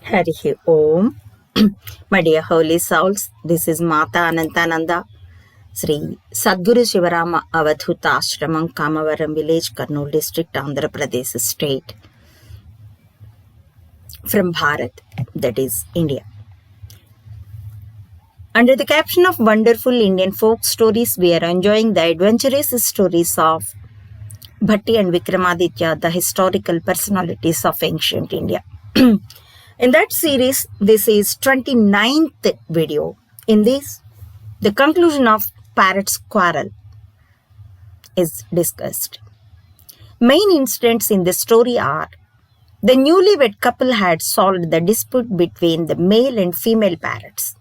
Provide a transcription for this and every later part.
Harihi Om. My dear holy souls, this is Mata Anantananda, Sri Sadguru Shivarama Avadhuta Ashramam, Kamavaram village, Kurnool district, Andhra Pradesh state, from Bharat, that is India. Under the caption of Wonderful Indian Folk Stories, we are enjoying the adventurous stories of Bhatti and Vikramaditya, the historical personalities of ancient India. In that series, this is 29th video. In this, the conclusion of Parrot's Quarrel is discussed. Main incidents in the story are: the newlywed couple had solved the dispute between the male and female parrots.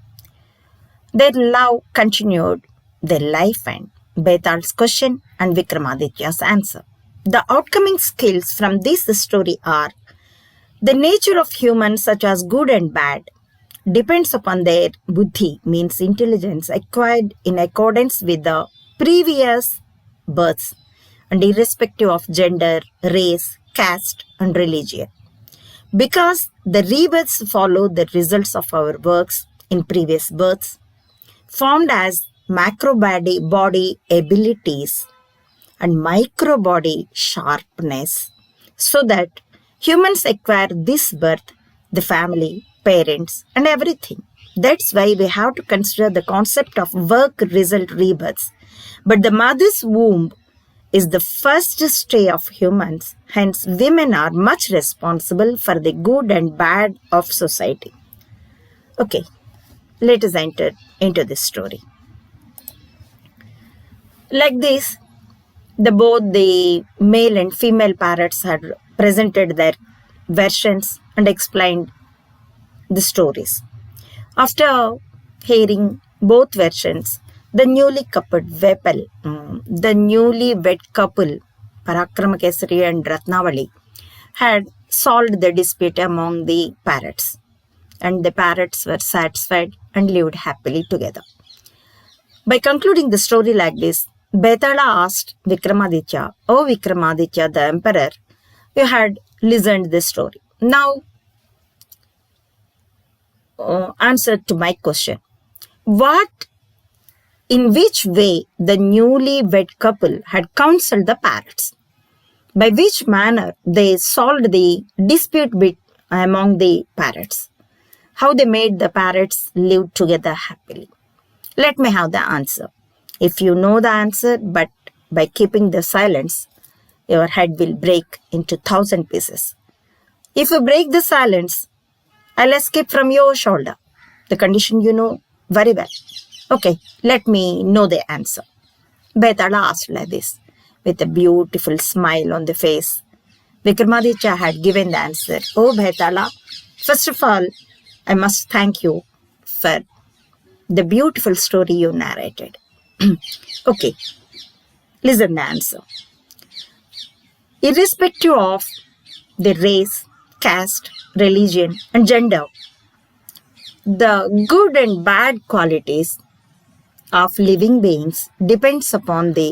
Their love continued their life, and Betal's question and Vikramaditya's answer. The outcoming skills from this story are: the nature of humans, such as good and bad, depends upon their buddhi, means intelligence acquired in accordance with the previous births and irrespective of gender, race, caste, and religion. Because the rebirths follow the results of our works in previous births, formed as macro body abilities and micro body sharpness, so that humans acquire this birth, the family, parents, and everything. That's why we have to consider the concept of work result rebirths. But the mother's womb is the first stay of humans, hence women are much responsible for the good and bad of society. Okay, let us enter into this story. Like this, both the male and female parrots had presented their versions and explained the stories. After hearing both versions, the newlywed couple, Parakramakesari and Ratnavali, had solved the dispute among the parrots, and the parrots were satisfied and lived happily together. By concluding the story like this, Betala asked Vikramaditya, "Oh Vikramaditya, the emperor, you had listened this story. Now, answer to my question. In which way the newlywed couple had counseled the parrots? By which manner they solved the dispute among the parrots? How they made the parrots live together happily? Let me have the answer. If you know the answer, but by keeping the silence, your head will break into 1,000 pieces. If you break the silence, I'll escape from your shoulder. The condition you know very well. Okay, let me know the answer." Betala asked like this, with a beautiful smile on the face. Vikramaditya had given the answer. "Oh Betala, first of all, I must thank you for the beautiful story you narrated." Okay, listen the answer. Irrespective of the race, caste, religion, and gender, the good and bad qualities of living beings depends upon the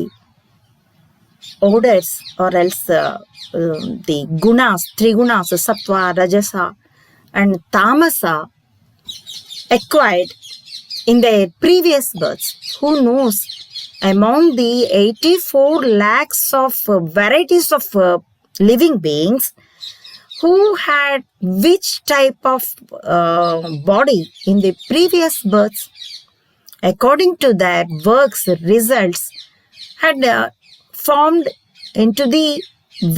orders, or else the gunas, trigunas, sattva, rajasa, and tamasa acquired in their previous births. Who knows? Among the 84 lakhs of varieties of living beings, who had which type of body in the previous births, according to their works results, had formed into the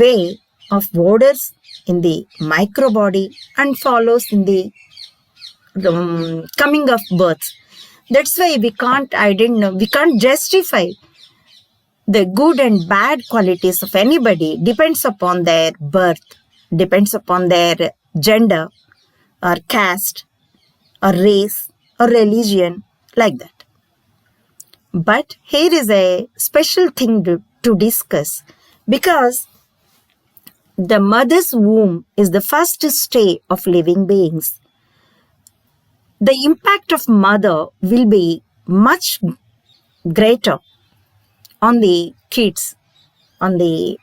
way of orders in the micro body and follows in the coming of birth. That's why we can't justify the good and bad qualities of anybody. Depends upon their birth, depends upon their gender or caste or race or religion, like that. But here is a special thing to discuss, because the mother's womb is the first stay of living beings. The impact of mother will be much greater on the kids, on the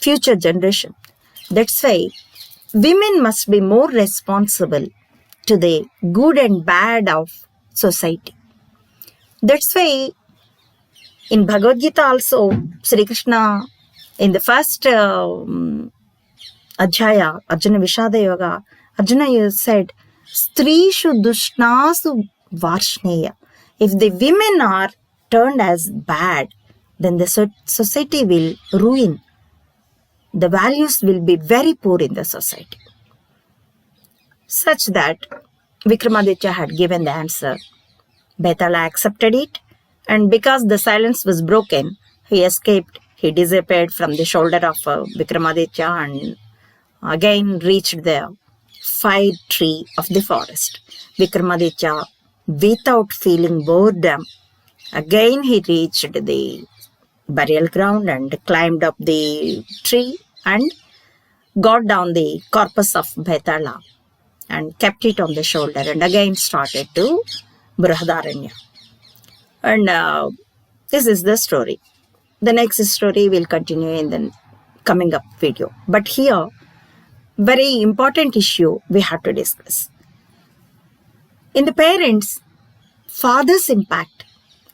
future generation. That's why women must be more responsible to the good and bad of society. That's why in Bhagavad Gita also, Sri Krishna, in the first Adhyaya, Arjuna Vishada Yoga, Arjuna said, Strishu Dushnasu Varshneya. If the women are turned as bad, then the society will ruin. The values will be very poor in the society. Such that Vikramaditya had given the answer. Betala accepted it, and because the silence was broken, he escaped. He disappeared from the shoulder of Vikramaditya and again reached the fire tree of the forest. Vikramaditya, without feeling boredom, again he reached the burial ground and climbed up the tree and got down the corpus of Betala and kept it on the shoulder and again started to Brihadaranya. And this is the story. The next story will continue in the coming up video. But here, very important issue we have to discuss. In the parents, father's impact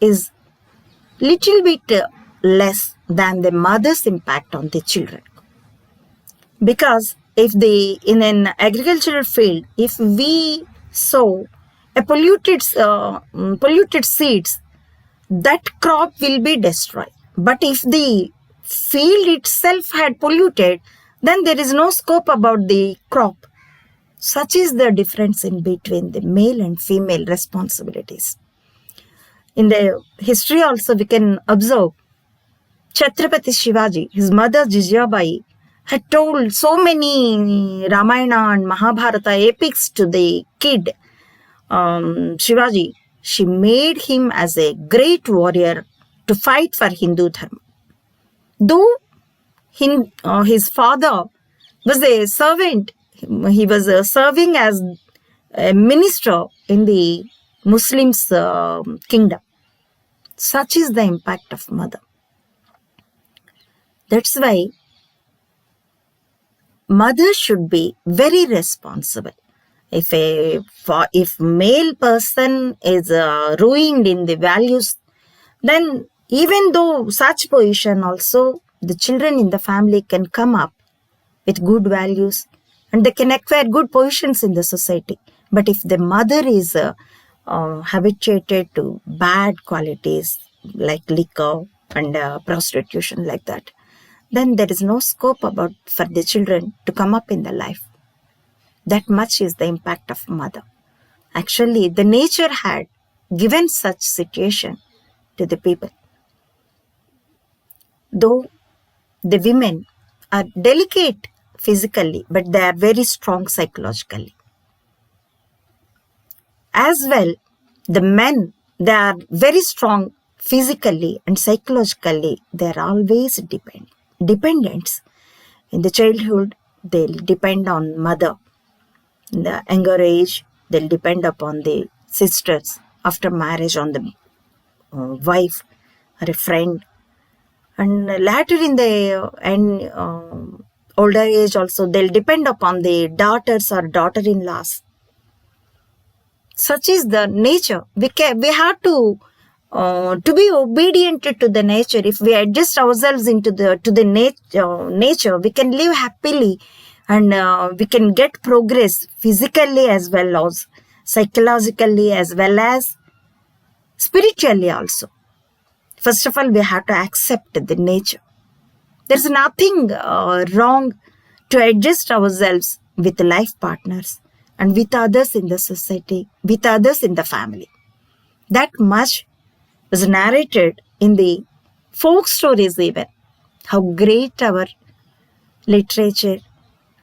is little bit less than the mother's impact on the children. Because if in an agricultural field, if we sow a polluted seeds, that crop will be destroyed. But if the field itself had polluted, then there is no scope about the crop. Such is the difference in between the male and female responsibilities. In the history also we can observe Chhatrapati Shivaji, his mother Jijabai, had told so many Ramayana and Mahabharata epics to the kid Shivaji. She made him as a great warrior to fight for Hindu Dharma. Though his father was a servant, he was serving as a minister in the Muslims' kingdom. Such is the impact of mother. That's why mother should be very responsible. If male person is ruined in the values, then even though such position also, the children in the family can come up with good values and they can acquire good positions in the society. But if the mother is habituated to bad qualities like liquor and prostitution like that, then there is no scope for the children to come up in the life. That much is the impact of mother. Actually, the nature had given such situation to the people. Though the women are delicate physically, but they are very strong psychologically. As well, the men, they are very strong physically and psychologically. They are always dependents. In the childhood, they'll depend on mother. In the younger age, they'll depend upon the sisters. After marriage, on the wife or a friend. And later in the older age also, they'll depend upon the daughters or daughter-in-laws. Such is the nature. We have to be obedient to the nature. If we adjust ourselves to the nature, we can live happily and we can get progress physically as well as psychologically as well as spiritually also. First of all, we have to accept the nature. There's nothing wrong to adjust ourselves with life partners and with others in the society, with others in the family. That much was narrated in the folk stories even. How great our literature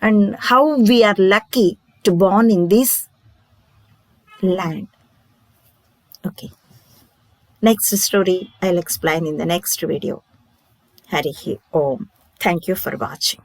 and how we are lucky to born in this land. Okay. Next story I'll explain in the next video. Harihi Om. Thank you for watching.